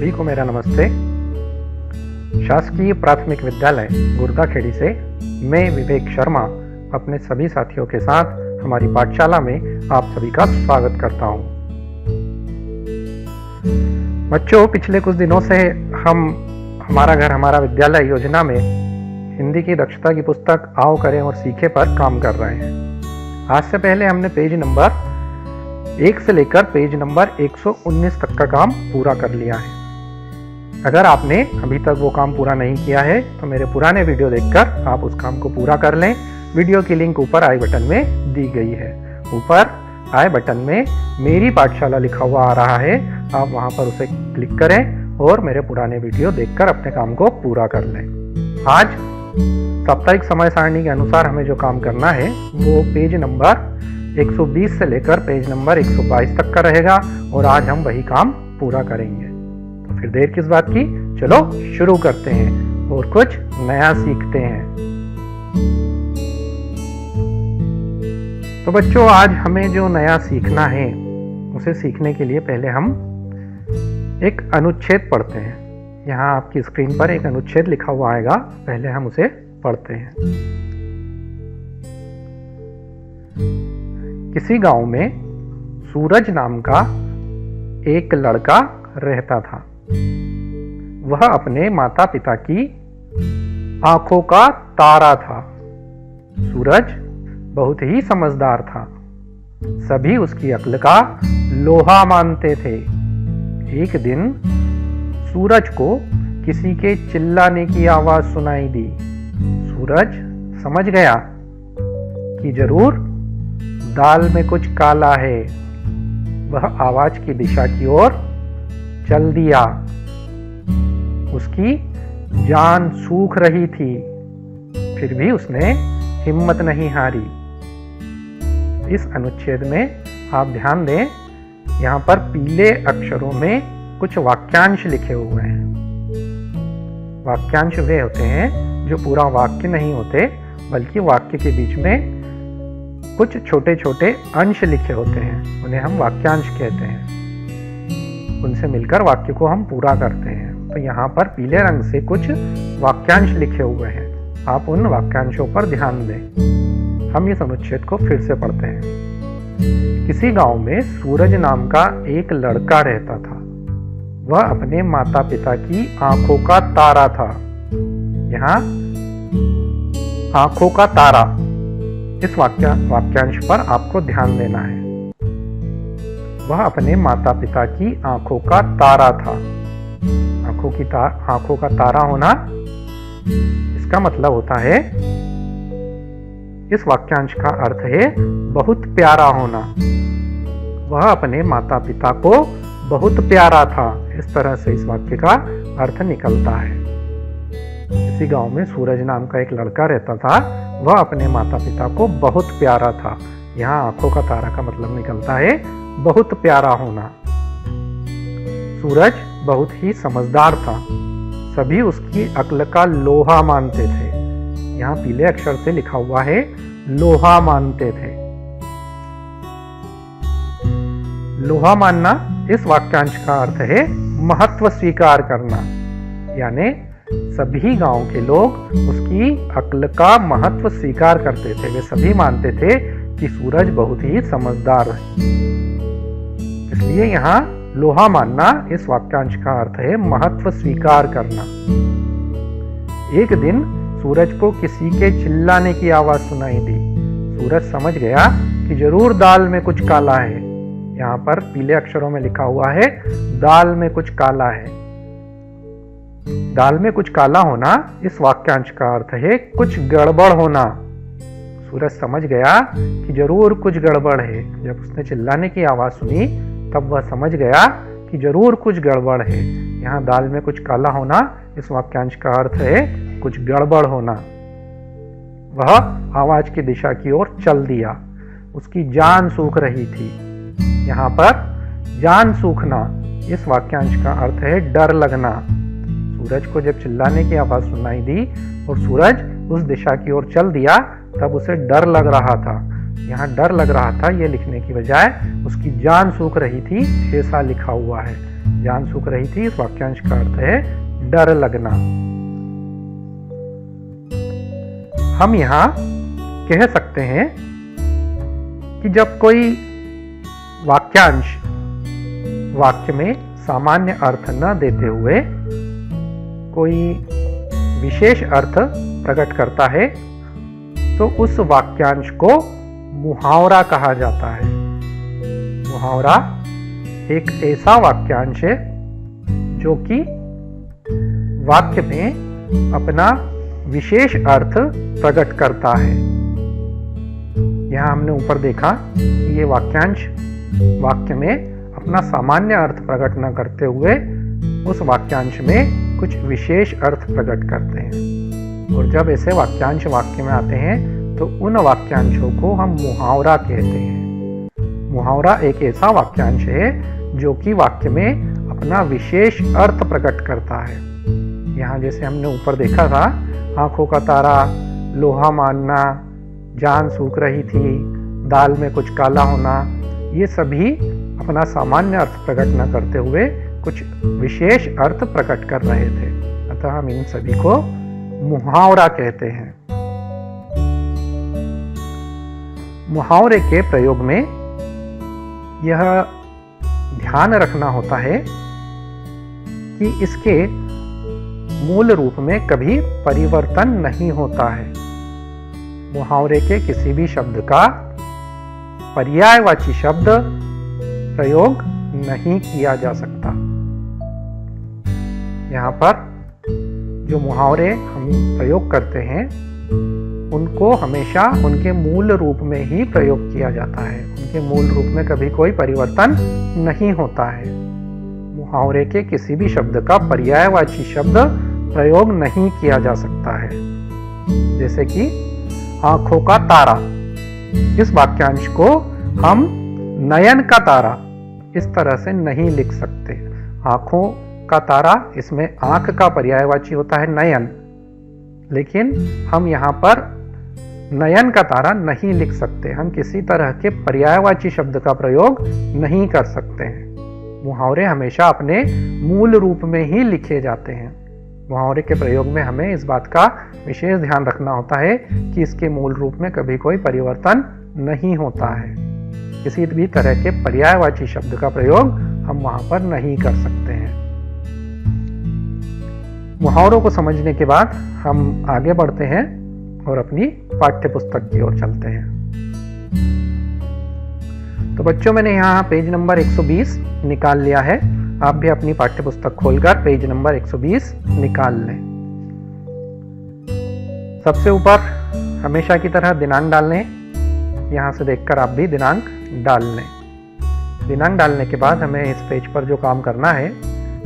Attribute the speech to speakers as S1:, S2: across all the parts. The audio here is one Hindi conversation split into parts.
S1: सभी को मेरा नमस्ते। शासकीय प्राथमिक विद्यालय गुर्दाखेड़ी से मैं विवेक शर्मा अपने सभी साथियों के साथ हमारी पाठशाला में आप सभी का स्वागत करता हूं। बच्चों, पिछले कुछ दिनों से हम हमारा घर हमारा विद्यालय योजना में हिंदी की दक्षता की पुस्तक आओ करें और सीखें पर काम कर रहे हैं। आज से पहले हमने पेज नंबर 1 से लेकर पेज नंबर 119 तक का काम पूरा कर लिया है। अगर आपने अभी तक वो काम पूरा नहीं किया है तो मेरे पुराने वीडियो देखकर आप उस काम को पूरा कर लें। वीडियो की लिंक ऊपर आई बटन में दी गई है। ऊपर आई बटन में मेरी पाठशाला लिखा हुआ आ रहा है, आप वहां पर उसे क्लिक करें और मेरे पुराने वीडियो देखकर अपने काम को पूरा कर लें। आज साप्ताहिक समय सारणी के अनुसार हमें जो काम करना है वो पेज नंबर 120 से लेकर पेज नंबर 122 तक का रहेगा और आज हम वही काम पूरा करेंगे। तो फिर देर किस बात की, चलो शुरू करते हैं और कुछ नया सीखते हैं। तो बच्चों, आज हमें जो नया सीखना है उसे सीखने के लिए पहले हम एक अनुच्छेद पढ़ते हैं। यहाँ आपकी स्क्रीन पर एक अनुच्छेद लिखा हुआ आएगा, पहले हम उसे पढ़ते हैं। किसी गांव में सूरज नाम का एक लड़का रहता था। वह अपने माता पिता की आंखों का तारा था। सूरज बहुत ही समझदार था। सभी उसकी अक्ल का लोहा मानते थे। एक दिन सूरज को किसी के चिल्लाने की आवाज सुनाई दी। सूरज समझ गया कि जरूर दाल में कुछ काला है। वह आवाज की दिशा की ओर चल दिया। उसकी जान सूख रही थी, फिर भी उसने हिम्मत नहीं हारी। इस अनुच्छेद में आप ध्यान दें, यहाँ पर पीले अक्षरों में कुछ वाक्यांश लिखे हुए हैं। वाक्यांश वे होते हैं जो पूरा वाक्य नहीं होते, बल्कि वाक्य के बीच में कुछ छोटे छोटे अंश लिखे होते हैं, उन्हें हम वाक्यांश कहते हैं। उनसे मिलकर वाक्य को हम पूरा करते हैं। तो यहाँ पर पीले रंग से कुछ वाक्यांश लिखे हुए हैं, आप उन वाक्यांशों पर ध्यान दें। हम इस अनुच्छेद को फिर से पढ़ते हैं। किसी गांव में सूरज नाम का एक लड़का रहता था। वह अपने माता पिता की आंखों का तारा था। यहाँ आंखों का तारा, इस वाक्यांश पर आपको ध्यान देना है। वह अपने माता पिता की आंखों का तारा था। आंखों का तारा होना, इसका मतलब होता है, इस वाक्यांश का अर्थ है बहुत प्यारा होना। वह अपने माता पिता को बहुत प्यारा था। इस तरह से इस वाक्य का अर्थ निकलता है। किसी गांव में सूरज नाम का एक लड़का रहता था। वह अपने माता पिता को बहुत प्यारा था। यहाँ आंखों का तारा का मतलब निकलता है बहुत प्यारा होना। सूरज बहुत ही समझदार था। सभी उसकी अक्ल का लोहा मानते थे। यहाँ पीले अक्षर से लिखा हुआ है लोहा मानते थे। लोहा मानना, इस वाक्यांश का अर्थ है महत्व स्वीकार करना। यानी सभी गांव के लोग उसकी अक्ल का महत्व स्वीकार करते थे। वे सभी मानते थे कि सूरज बहुत ही समझदार है। इसलिए यहाँ लोहा मानना, इस वाक्यांश का अर्थ है महत्व स्वीकार करना। एक दिन सूरज को किसी के चिल्लाने की आवाज सुनाई दी। सूरज समझ गया कि जरूर दाल में कुछ काला है। यहाँ पर पीले अक्षरों में लिखा हुआ है दाल में कुछ काला है। दाल में कुछ काला होना, इस वाक्यांश का अर्थ है कुछ गड़बड़ होना। सूरज समझ गया कि जरूर कुछ गड़बड़ है। जब उसने चिल्लाने की आवाज सुनी तब वह समझ गया कि जरूर कुछ गड़बड़ है। यहाँ दाल में कुछ काला होना, इस वाक्यांश का अर्थ है कुछ गड़बड़ होना। वह आवाज की दिशा की ओर चल दिया। उसकी जान सूख रही थी। यहाँ पर जान सूखना, इस वाक्यांश का अर्थ है डर लगना। सूरज को जब चिल्लाने की आवाज सुनाई दी और सूरज उस दिशा की ओर चल दिया तब उसे डर लग रहा था। यहाँ डर लग रहा था, ये लिखने की बजाय उसकी जान सूख रही थी ऐसा लिखा हुआ है। जान सूख रही थी, इस वाक्यांश का अर्थ है डर लगना। हम यहाँ कह सकते हैं कि जब कोई वाक्यांश वाक्य में सामान्य अर्थ न देते हुए कोई विशेष अर्थ प्रकट करता है तो उस वाक्यांश को मुहावरा कहा जाता है। मुहावरा एक ऐसा वाक्यांश है जो कि वाक्य में अपना विशेष अर्थ प्रकट करता है। यहां हमने ऊपर देखा कि ये वाक्यांश वाक्य में अपना सामान्य अर्थ प्रकट न करते हुए उस वाक्यांश में कुछ विशेष अर्थ प्रकट करते हैं, और जब ऐसे वाक्यांश वाक्य में आते हैं तो उन वाक्यांशों को हम मुहावरा कहते हैं। मुहावरा एक ऐसा वाक्यांश है जो कि वाक्य में अपना विशेष अर्थ प्रकट करता है। यहाँ जैसे हमने ऊपर देखा था, आंखों का तारा, लोहा मानना, जान सूख रही थी, दाल में कुछ काला होना, ये सभी अपना सामान्य अर्थ प्रकट न करते हुए कुछ विशेष अर्थ प्रकट कर रहे थे। अतः हम इन सभी को मुहावरा कहते हैं। मुहावरे के प्रयोग में यह ध्यान रखना होता है कि इसके मूल रूप में कभी परिवर्तन नहीं होता है। मुहावरे के किसी भी शब्द का पर्यायवाची शब्द प्रयोग नहीं किया जा सकता। यहाँ पर जो मुहावरे हम प्रयोग करते हैं उनको हमेशा उनके मूल रूप में ही प्रयोग किया जाता है। उनके मूल रूप में कभी कोई परिवर्तन नहीं होता है। मुहावरे के किसी भी शब्द का पर्यायवाची शब्द प्रयोग नहीं किया जा सकता है। जैसे कि आंखों का तारा, इस वाक्यांश को हम नयन का तारा इस तरह से नहीं लिख सकते। आंखों का तारा, इसमें आंख का पर्यायवाची होता है नयन, लेकिन हम यहाँ पर नयन का तारा नहीं लिख सकते। हम किसी तरह के पर्यायवाची शब्द का प्रयोग नहीं कर सकते हैं। मुहावरे हमेशा अपने मूल रूप में ही लिखे जाते हैं। मुहावरे के प्रयोग में हमें इस बात का विशेष ध्यान रखना होता है कि इसके मूल रूप में कभी कोई परिवर्तन नहीं होता है। किसी भी तरह के पर्यायवाची शब्द का प्रयोग हम वहां पर नहीं कर सकते हैं। मुहावरों को समझने के बाद हम आगे बढ़ते हैं और अपनी पाठ्य पुस्तक की ओर चलते हैं। तो बच्चों, मैंने यहाँ पेज नंबर 120 निकाल लिया है। आप भी अपनी पाठ्य पुस्तक खोलकर पेज नंबर 120 निकाल लें। सबसे ऊपर हमेशा की तरह दिनांक डाल लें। यहाँ से देखकर आप भी दिनांक डाल लें। दिनांक डालने के बाद हमें इस पेज पर जो काम करना है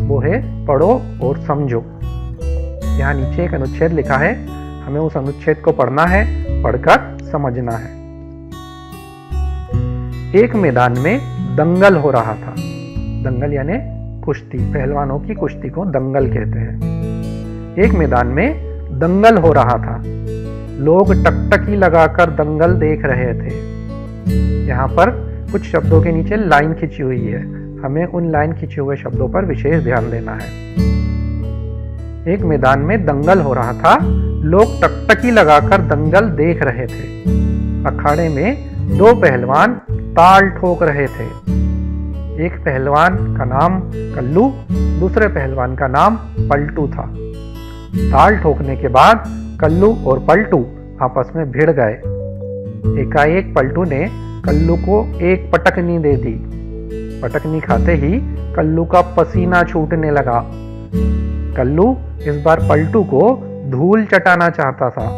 S1: वो है पढ़ो और समझो। यहाँ नीचे एक अनुच्छेद लिखा है, हमें उस अनुच्छेद को पढ़ना है, पढ़कर समझना है। एक मैदान में दंगल हो रहा था। दंगल यानी कुश्ती, पहलवानों की कुश्ती को दंगल कहते हैं। एक मैदान में दंगल हो रहा था। लोग टकटकी लगाकर दंगल देख रहे थे। यहाँ पर कुछ शब्दों के नीचे लाइन खिंची हुई है। हमें उन लाइन खिंचे हुए शब्दों पर विशेष ध्यान देना है। एक मैदान में दंगल हो रहा था। लोग टकटकी लगाकर दंगल देख रहे थे। अखाड़े में दो पहलवान ताल ठोक रहे थे। एक पहलवान का नाम कल्लू, दूसरे पहलवान का नाम पलटू था। ताल ठोकने के बाद कल्लू और पलटू आपस में भिड़ गए। एकाएक पलटू ने कल्लू को एक पटकनी दे दी। पटकनी खाते ही कल्लू का पसीना छूटने लगा। कल्लू इस बार पलटू को धूल चटाना चाहता था।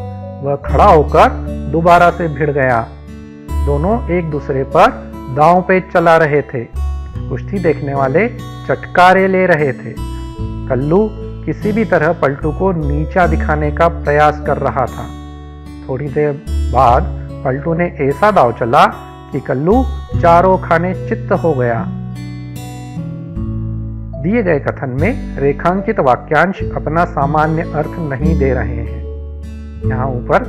S1: वह खड़ा होकर दोबारा से भिड़ गया। दोनों एक दूसरे पर दांव पेच चला रहे थे। कुश्ती देखने वाले चटकारे ले रहे थे। कल्लू किसी भी तरह पलटू को नीचा दिखाने का प्रयास कर रहा था। थोड़ी देर बाद पलटू ने ऐसा दांव चला कि कल्लू चारों खाने चित्त हो गया। दिए गए कथन में रेखांकित वाक्यांश अपना सामान्य अर्थ नहीं दे रहे हैं। यहाँ ऊपर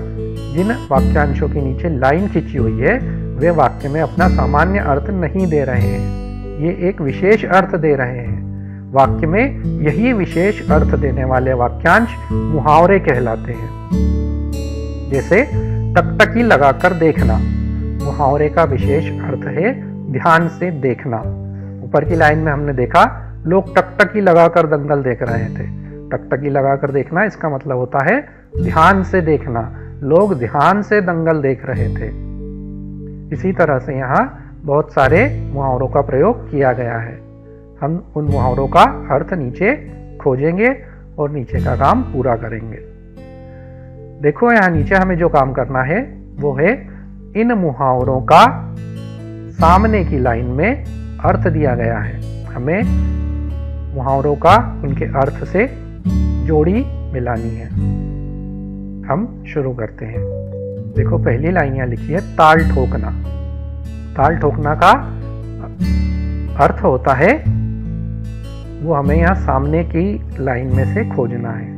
S1: जिन वाक्यांशों के नीचे लाइन खींची हुई है वे वाक्य में अपना सामान्य अर्थ नहीं दे रहे हैं। ये एक विशेष अर्थ दे रहे हैं। वाक्य में यही विशेष अर्थ देने वाले वाक्यांश मुहावरे कहलाते हैं। जैसे टकटकी लगाकर देखना, मुहावरे का विशेष अर्थ है ध्यान से देखना। ऊपर की लाइन में हमने देखा लोग टकटकी लगाकर दंगल देख रहे थे। टकटकी लगाकर देखना इसका मतलब होता है ध्यान से देखना, लोग ध्यान से दंगल देख रहे थे। इसी तरह से यहाँ बहुत सारे मुहावरों का प्रयोग किया गया है। हम उन मुहावरों का अर्थ नीचे खोजेंगे और नीचे का काम पूरा करेंगे। देखो यहाँ नीचे हमें जो काम करना है वो है इन मुहावरों का सामने की लाइन में अर्थ दिया गया है। हमें मुहावरों का उनके अर्थ से जोड़ी मिलानी है। हम शुरू करते हैं। देखो पहली लाइन यहाँ लिखी है ताल ठोकना। ताल ठोकना का अर्थ होता है वो हमें यहाँ सामने की लाइन में से खोजना है।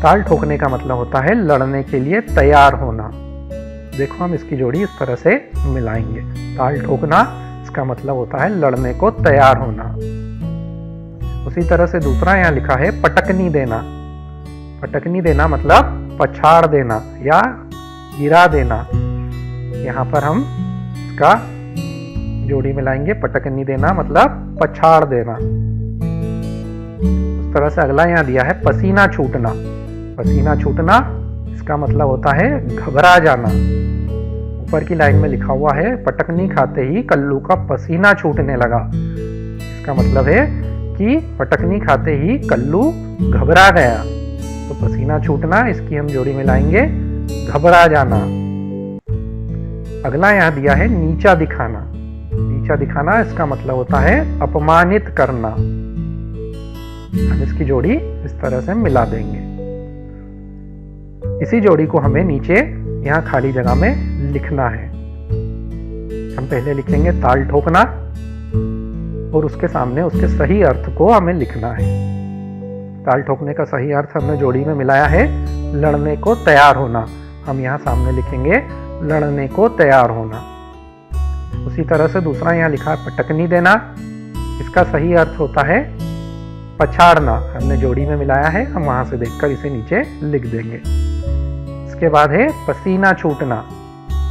S1: ताल ठोकने का मतलब होता है लड़ने के लिए तैयार होना। देखो हम इसकी जोड़ी इस तरह से मिलाएंगे। ताल ठोकना इसका मतलब होता है लड़ने को तैयार होना। उसी तरह से दूसरा यहाँ लिखा है पटकनी देना। पटकनी देना मतलब पछाड़ देना या गिरा देना। यहाँ पर हम इसका जोड़ी मिलाएंगे। पटकनी देना मतलब पछाड़ देना। उस तरह से अगला यहाँ दिया है पसीना छूटना। पसीना छूटना इसका मतलब होता है घबरा जाना। ऊपर की लाइन में लिखा हुआ है पटकनी खाते ही कल्लू का पसीना छूटने लगा। इसका मतलब है कि पटकनी खाते ही कल्लू घबरा गया। तो पसीना छूटना इसकी हम जोड़ी मिलाएंगे घबरा जाना। अगला यहाँ दिया है नीचा दिखाना। नीचा दिखाना इसका मतलब होता है अपमानित करना। हम इसकी जोड़ी इस तरह से मिला देंगे। इसी जोड़ी को हमें नीचे यहाँ खाली जगह में लिखना है। हम पहले लिखेंगे ताल ठोकना और उसके सामने उसके सही अर्थ को हमें लिखना है। ताल ठोकने का सही अर्थ हमने जोड़ी में मिलाया है लड़ने को तैयार होना। हम यहाँ सामने लिखेंगे लड़ने को तैयार होना। उसी तरह से दूसरा यहाँ लिखा है पटकनी देना। इसका सही अर्थ होता है पछाड़ना। हमने जोड़ी में मिलाया है, हम वहां से देखकर इसे नीचे लिख देंगे। इसके बाद है पसीना छूटना।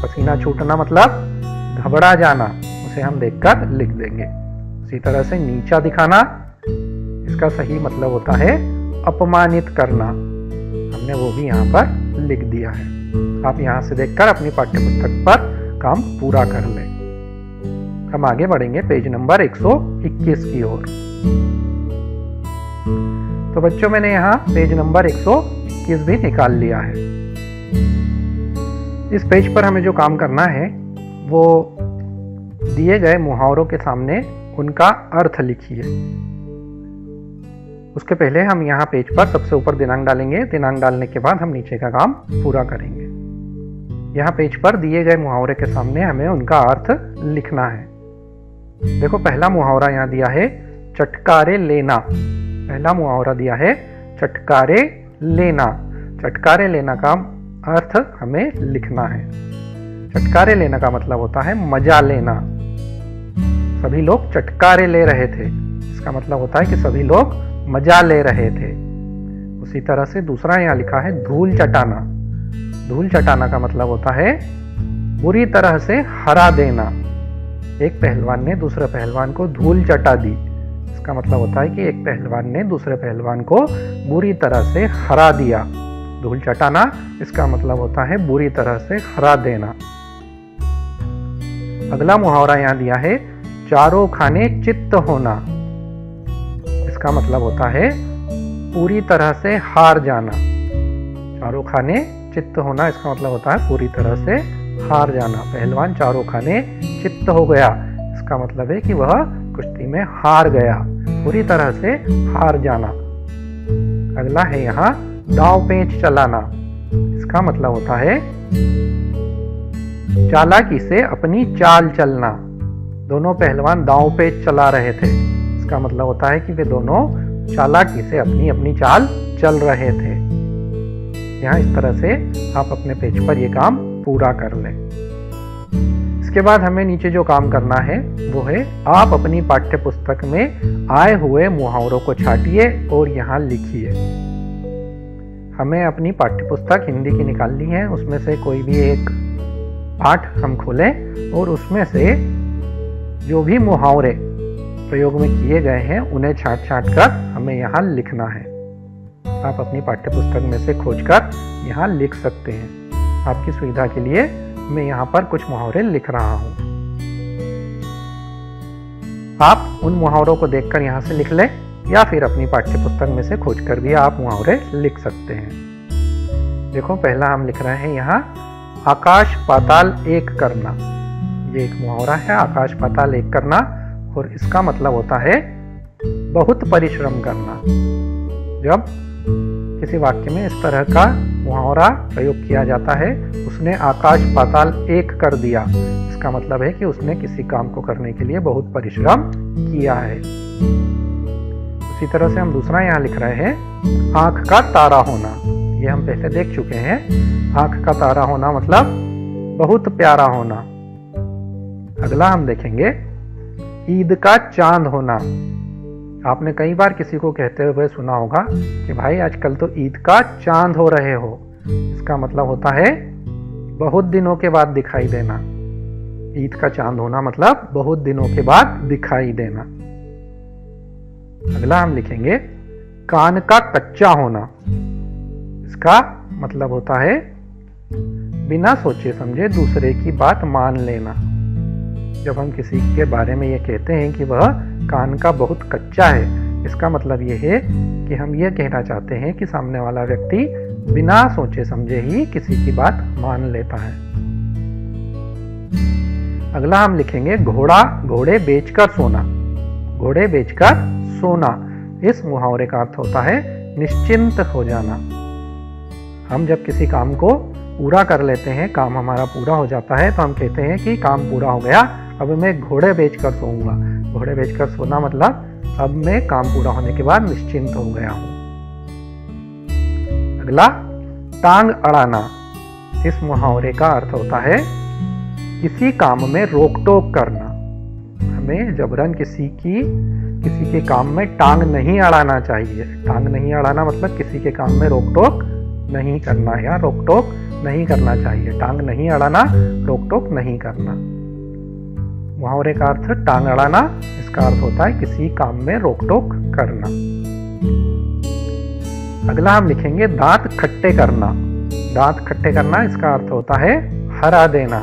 S1: पसीना छूटना मतलब घबरा जाना, उसे हम देखकर लिख देंगे। उसी तरह से नीचा दिखाना, इसका सही मतलब होता है अपमानित करना। हमने वो भी यहाँ पर लिख दिया है। आप यहाँ से देखकर अपनी पाठ्यपुस्तक पर काम पूरा कर लें। हम आगे बढ़ेंगे पेज नंबर 121 की ओर। तो बच्चों मैंने यहाँ पेज नंबर 121 भी निकाल लिया है। इस पेज पर हमें जो काम करना है वो दिए गए मुहावरों के सामने उनका अर्थ लिखिए। उसके पहले हम यहाँ पेज पर सबसे ऊपर दिनांक डालेंगे। दिनांक डालने के बाद हम नीचे का काम पूरा करेंगे। यहाँ पेज पर दिए गए मुहावरे के सामने हमें उनका अर्थ लिखना है। देखो पहला मुहावरा यहाँ दिया है चटकारे लेना। पहला मुहावरा दिया है चटकारे लेना। चटकारे लेना का अर्थ हमें लिखना है। चटकारे लेना का मतलब होता है मजा लेना। सभी लोग चटकारे ले रहे थे, इसका मतलब होता है कि सभी लोग मजा ले रहे थे। उसी तरह से दूसरा यहाँ लिखा है धूल चटाना। धूल चटाना का मतलब होता है बुरी तरह से हरा देना। एक पहलवान ने दूसरे पहलवान को धूल चटा दी। इसका मतलब होता है कि एक पहलवान ने दूसरे पहलवान को बुरी तरह से हरा दिया। धूल चटाना इसका मतलब होता है बुरी तरह से हरा देना। अगला मुहावरा यहाँ दिया है चारों खाने चित्त होना। इसका मतलब होता है पूरी तरह से हार जाना। चारों खाने चित्त होना इसका मतलब होता है पूरी तरह से हार जाना। पहलवान चारों खाने चित्त हो गया, इसका मतलब है कि वह कुश्ती में हार गया, पूरी तरह से हार जाना। अगला है यहाँ दांव पेंच चलाना। इसका मतलब होता है चालाकी से अपनी चाल चलना। दोनों पहलवान दांव पेंच चला रहे थे, इसका मतलब होता है कि वे दोनों चालाकी से अपनी अपनी चाल चल रहे थे। यहाँ इस तरह से आप अपने पेज पर ये काम पूरा कर लें। इसके बाद हमें नीचे जो काम करना है वो है, आप अपनी पाठ्य पुस्तक में आए हुए मुहावरों को छांटिए और यहाँ लिखिए। हमें अपनी पाठ्य पुस्तक हिंदी की निकालनी है, उसमें से कोई भी एक पाठ हम खोलें और उसमें से जो भी मुहावरे प्रयोग में किए गए हैं उन्हें छांट कर हमें यहाँ लिखना है। आप अपनी पाठ्य पुस्तक में से खोजकर यहाँ लिख सकते हैं। आपकी सुविधा के लिए मैं यहाँ पर कुछ मुहावरे लिख रहा हूँ। आप उन मुहावरों को देखकर यहाँ से लिख लें या फिर अपनी पाठ्य पुस्तक में से खोजकर भी आप मुहावरे लिख सकते हैं। देखो, पहला हम लिख रहे हैं यहाँ, आकाश पाताल एक करना। ये एक मुहावरा है, आकाश पाताल एक करना, और इसका मतलब होता है बहुत परिश्रम करना। जब किसी वाक्य में इस तरह का मुहावरा प्रयोग किया जाता है, उसने आकाश पाताल एक कर दिया, इसका मतलब है कि उसने किसी काम को करने के लिए बहुत परिश्रम किया है। उसी तरह से हम दूसरा यहाँ लिख रहे हैं, आंख का तारा होना। ये हम पहले देख चुके हैं। आंख का तारा होना मतलब बहुत प्यारा होना। अगला हम देखेंगे, ईद का चांद होना। आपने कई बार किसी को कहते हुए सुना होगा कि भाई आजकल तो ईद का चांद हो रहे हो। इसका मतलब होता है बहुत दिनों के बाद दिखाई देना। ईद का चांद होना मतलब बहुत दिनों के बाद दिखाई देना। अगला हम लिखेंगे, कान का कच्चा होना। इसका मतलब होता है बिना सोचे समझे दूसरे की बात मान लेना। जब हम किसी के बारे में ये कहते हैं कि वह कान का बहुत कच्चा है, इसका मतलब ये है कि हम ये कहना चाहते हैं कि सामने वाला व्यक्ति बिना सोचे समझे ही किसी की बात मान लेता है। अगला हम लिखेंगे, घोड़े बेचकर सोना। घोड़े बेचकर सोना, इस मुहावरे का अर्थ होता है निश्चिंत हो जाना। हम जब किसी काम को पूरा कर लेते हैं, काम हमारा पूरा हो जाता है, तो हम कहते हैं कि काम पूरा हो गया, अब मैं घोड़े बेचकर सोऊंगा। घोड़े बेचकर सोना मतलब अब मैं काम पूरा होने के बाद निश्चिंत हो गया हूं। अगला, टांग अड़ाना। इस मुहावरे का अर्थ होता है किसी काम में रोक टोक करना। हमें जबरन किसी के काम में टांग नहीं अड़ाना चाहिए। टांग नहीं अड़ाना मतलब किसी के काम में रोक टोक नहीं करना या रोक टोक नहीं करना चाहिए। टांग नहीं अड़ाना, रोक टोक नहीं करना। मुहावरे का अर्थ टांग अड़ाना, इसका अर्थ होता है किसी काम में रोक टोक करना। अगला हम लिखेंगे, दांत खट्टे करना। दांत खट्टे करना, इसका अर्थ होता है हरा देना।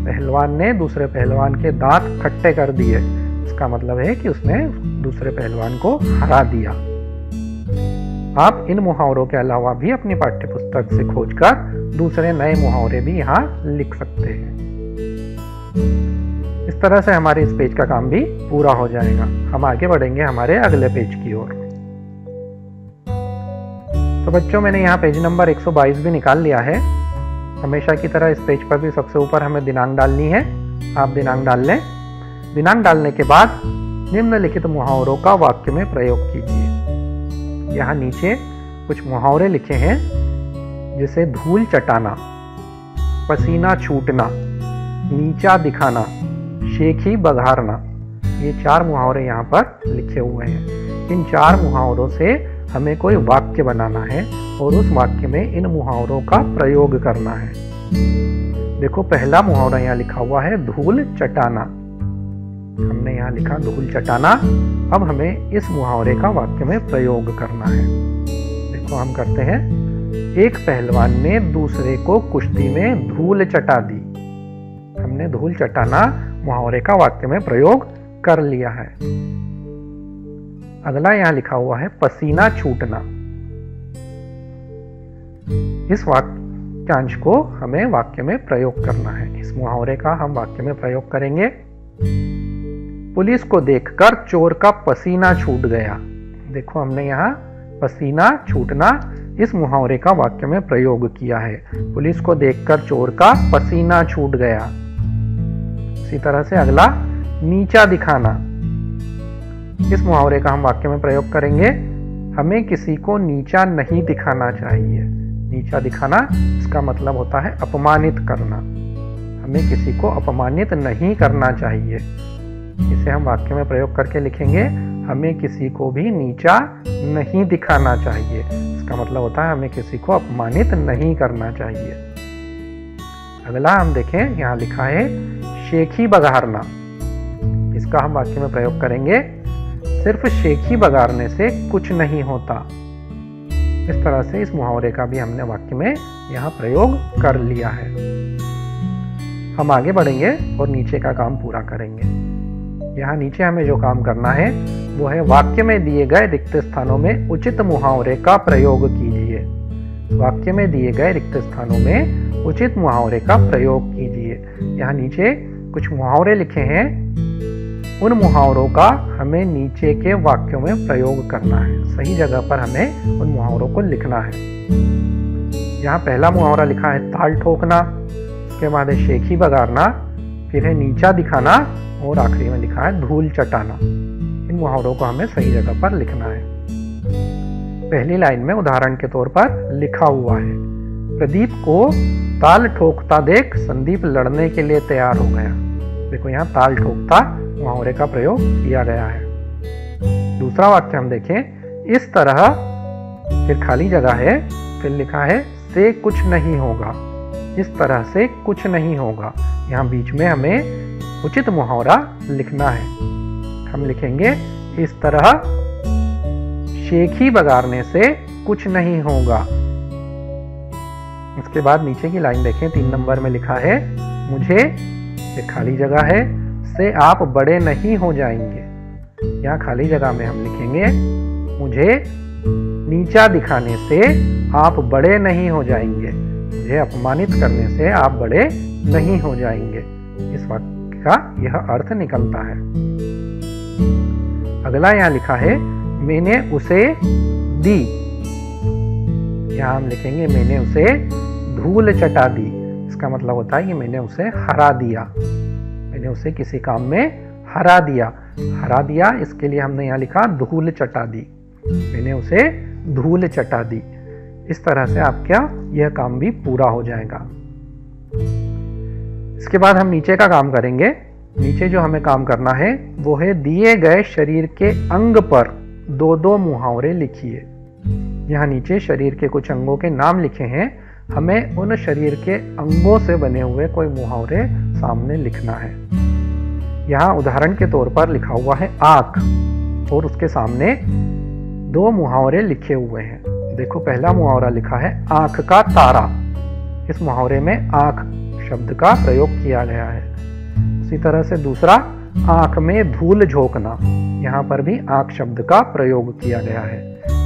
S1: पहलवान ने दूसरे पहलवान के दांत खट्टे कर दिए, इसका मतलब है कि उसने दूसरे पहलवान को हरा दिया। आप इन मुहावरों के अलावा भी अपनी पाठ्य पुस्तक से खोजकर दूसरे नए मुहावरे भी यहाँ लिख सकते हैं। इस तरह से हमारे इस पेज का काम भी पूरा हो जाएगा। हम आगे बढ़ेंगे हमारे अगले पेज की ओर। तो बच्चों, मैंने यहाँ पेज नंबर 122 भी निकाल लिया है। हमेशा की तरह इस पेज पर भी सबसे ऊपर हमें दिनांक डालनी है। आप दिनांक डाल लें। दिनांक डालने के बाद निम्नलिखित मुहावरों का वाक्य में प्रयोग कीजिए। यहाँ नीचे कुछ मुहावरे लिखे हैं, जैसे धूल चटाना, पसीना छूटना, नीचा दिखाना, शेखी बघारना। ये 4 मुहावरे यहाँ पर लिखे हुए हैं। इन 4 मुहावरों से हमें कोई वाक्य बनाना है और उस वाक्य में इन मुहावरों का प्रयोग करना है। देखो, पहला मुहावरा यहाँ लिखा हुआ है धूल चटाना। हमने यहाँ लिखा धूल चटाना। अब हमें इस मुहावरे का वाक्य में प्रयोग करना है। देखो, हम करते हैं, एक पहलवान ने दूसरे को कुश्ती में धूल चटा दी। हमने धूल चटाना मुहावरे का वाक्य में प्रयोग कर लिया है। अगला यहाँ लिखा हुआ है पसीना छूटना। इस वाक्यांश को हमें वाक्य में प्रयोग करना है। इस मुहावरे का हम वाक्य में प्रयोग करेंगे। पुलिस को देखकर चोर का पसीना छूट गया। देखो, हमने यहाँ पसीना छूटना इस मुहावरे का वाक्य में प्रयोग किया है। पुलिस को देखकर चोर का पसीना छूट गया। इसी तरह से अगला, नीचा दिखाना। इस मुहावरे का हम वाक्य में प्रयोग करेंगे। हमें किसी को नीचा नहीं दिखाना चाहिए। नीचा दिखाना, इसका मतलब होता है अपमानित करना। हमें किसी को अपमानित नहीं करना चाहिए। इसे हम वाक्य में प्रयोग करके लिखेंगे, हमें किसी को भी नीचा नहीं दिखाना चाहिए। इसका मतलब होता है हमें किसी को अपमानित नहीं करना चाहिए। अगला हम देखें, यहाँ लिखा है शेखी बघारना। इसका हम वाक्य में प्रयोग करेंगे, सिर्फ शेखी बघारने से कुछ नहीं होता। इस तरह से इस मुहावरे का भी हमने वाक्य में यहाँ प्रयोग कर लिया है। हम आगे बढ़ेंगे और नीचे का काम पूरा करेंगे। यहाँ नीचे हमें जो काम करना है वो है वाक्य में दिए गए रिक्त स्थानों में उचित मुहावरे का प्रयोग कीजिए। वाक्य में दिए गए रिक्त स्थानों में उचित मुहावरे का प्रयोग कीजिए। यहाँ नीचे कुछ मुहावरे लिखे हैं, उन मुहावरों का हमें नीचे के वाक्यों में प्रयोग करना है। सही जगह पर हमें उन मुहावरों को लिखना है। यहाँ पहला मुहावरा लिखा है ताल ठोकना, उसके बाद है शेखी बघारना, फिर है नीचा दिखाना और आखिरी में लिखा है धूल चटाना। इन मुहावरों को हमें सही जगह पर लिखना है। पहली लाइन में उदाहरण के तौर पर लिखा हुआ है, प्रदीप को ताल ठोकता देख संदीप लड़ने के लिए तैयार हो गया। देखो यहाँ ताल ठोकता मुहावरे का प्रयोग किया गया है। दूसरा वाक्य हम देखें, इस तरह, फिर खाली जगह है, फिर लिखा है से कुछ नहीं होगा। इस तरह से कुछ नहीं होगा। यहाँ बीच में हमें उचित मुहावरा लिखना है। हम लिखेंगे इस तरह शेखी बघारने से कुछ नहीं होगा। उसके बाद नीचे की लाइन देखें, 3 नंबर में लिखा है मुझे, ये खाली जगह है, से आप बड़े नहीं हो जाएंगे। यहाँ खाली जगह में हम लिखेंगे मुझे नीचा दिखाने से आप बड़े नहीं हो जाएंगे। मुझे अपमानित करने से आप बड़े नहीं हो जाएंगे। इस वाक्य का यह अर्थ निकलता है। अगला यहाँ लिखा है मैंने उसे दी। यहाँ हम लिखेंगे मैंने उसे धूल चटा दी। इसका मतलब होता है कि मैंने उसे हरा दिया। मैंने उसे किसी काम में हरा दिया। हरा दिया, इसके लिए हमने यहाँ लिखा धूल चटा दी। मैंने उसे धूल चटा दी। इस तरह से आपका यह काम भी पूरा हो जाएगा। इसके बाद हम नीचे का काम करेंगे। नीचे जो हमें काम करना है वो है दिए गए शरीर के अंग पर 2-2 मुहावरे लिखिए। यहाँ नीचे शरीर के कुछ अंगों के नाम लिखे हैं। हमें उन शरीर के अंगों से बने हुए कोई मुहावरे सामने लिखना है। यहाँ उदाहरण के तौर पर लिखा हुआ है आंख और उसके सामने 2 मुहावरे लिखे हुए हैं। देखो पहला मुहावरा लिखा है आंख का तारा। इस मुहावरे में आंख शब्द का प्रयोग किया गया है। उसी तरह से दूसरा आंख में धूल झोंकना, यहाँ पर भी आंख शब्द का प्रयोग किया गया है।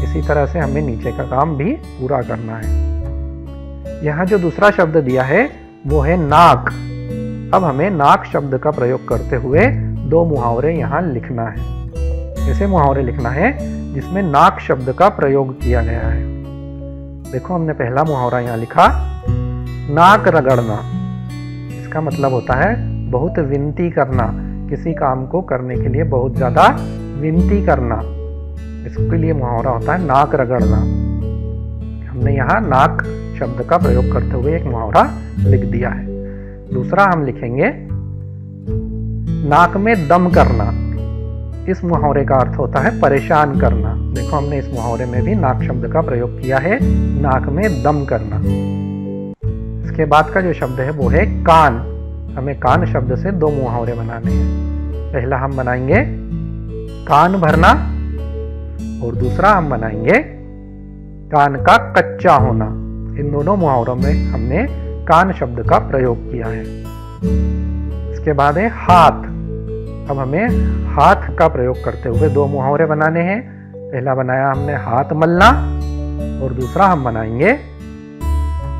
S1: इसी तरह से हमें नीचे का काम भी पूरा करना है। यहाँ जो दूसरा शब्द दिया है वो है नाक। अब हमें नाक शब्द का प्रयोग करते हुए 2 मुहावरे यहाँ लिखना है। ऐसे मुहावरे लिखना है जिसमें नाक शब्द का प्रयोग किया गया है। देखो हमने पहला मुहावरा यहाँ लिखा नाक रगड़ना। इसका मतलब होता है बहुत विनती करना, किसी काम को करने के लिए बहुत ज्यादा विनती करना। इसके लिए मुहावरा होता है नाक रगड़ना। हमने यहाँ नाक शब्द का प्रयोग करते हुए एक मुहावरा लिख दिया है। दूसरा हम लिखेंगे नाक में दम करना। इस मुहावरे का अर्थ होता है परेशान करना। देखो हमने इस मुहावरे में भी नाक शब्द का प्रयोग किया है, नाक में दम करना। इसके बाद का जो शब्द है वो है कान। हमें कान शब्द से 2 मुहावरे बनाने हैं। पहला हम बनाएंगे कान भरना और दूसरा हम बनाएंगे कान का कच्चा होना। इन दोनों मुहावरों में हमने कान शब्द का प्रयोग किया है। इसके बाद है हाथ। अब हमें हाथ का प्रयोग करते हुए 2 मुहावरे बनाने हैं। पहला बनाया हमने हाथ मलना और दूसरा हम बनाएंगे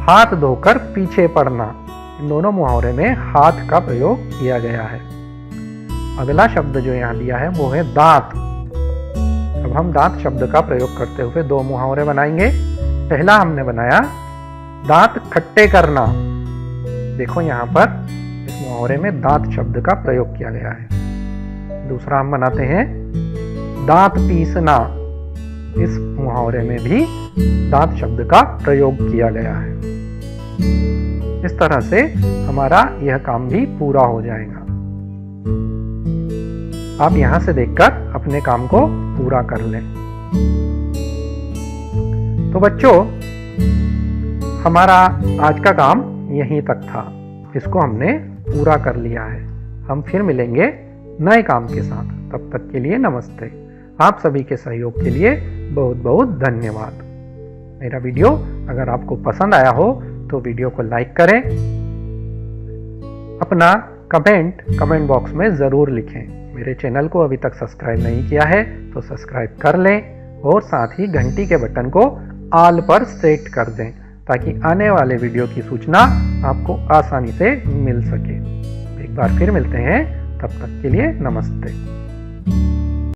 S1: हाथ धोकर पीछे पड़ना। इन दोनों मुहावरे में हाथ का प्रयोग किया गया है। अगला शब्द जो यहाँ दिया है वो है दांत। अब हम दांत शब्द का प्रयोग करते हुए 2 मुहावरे बनाएंगे। पहला हमने बनाया दांत खट्टे करना। देखो यहाँ पर इस मुहावरे में दांत शब्द का प्रयोग किया गया है। दूसरा हम बनाते हैं दांत पीसना। इस मुहावरे में भी दांत शब्द का प्रयोग किया गया है। इस तरह से हमारा यह काम भी पूरा हो जाएगा। आप यहां से देखकर अपने काम को पूरा कर लें। तो बच्चों, हमारा आज का काम यहीं तक था। इसको हमने पूरा कर लिया है। हम फिर मिलेंगे नए काम के साथ। तब तक के लिए नमस्ते। आप सभी के सहयोग के लिए बहुत बहुत धन्यवाद। मेरा वीडियो अगर आपको पसंद आया हो तो वीडियो को लाइक करें। अपना कमेंट बॉक्स में ज़रूर लिखें। मेरे चैनल को अभी तक सब्सक्राइब नहीं किया है तो सब्सक्राइब कर लें और साथ ही घंटी के बटन को ऑल पर सेट कर दें ताकि आने वाले वीडियो की सूचना आपको आसानी से मिल सके। एक बार फिर मिलते हैं, तब तक के लिए नमस्ते।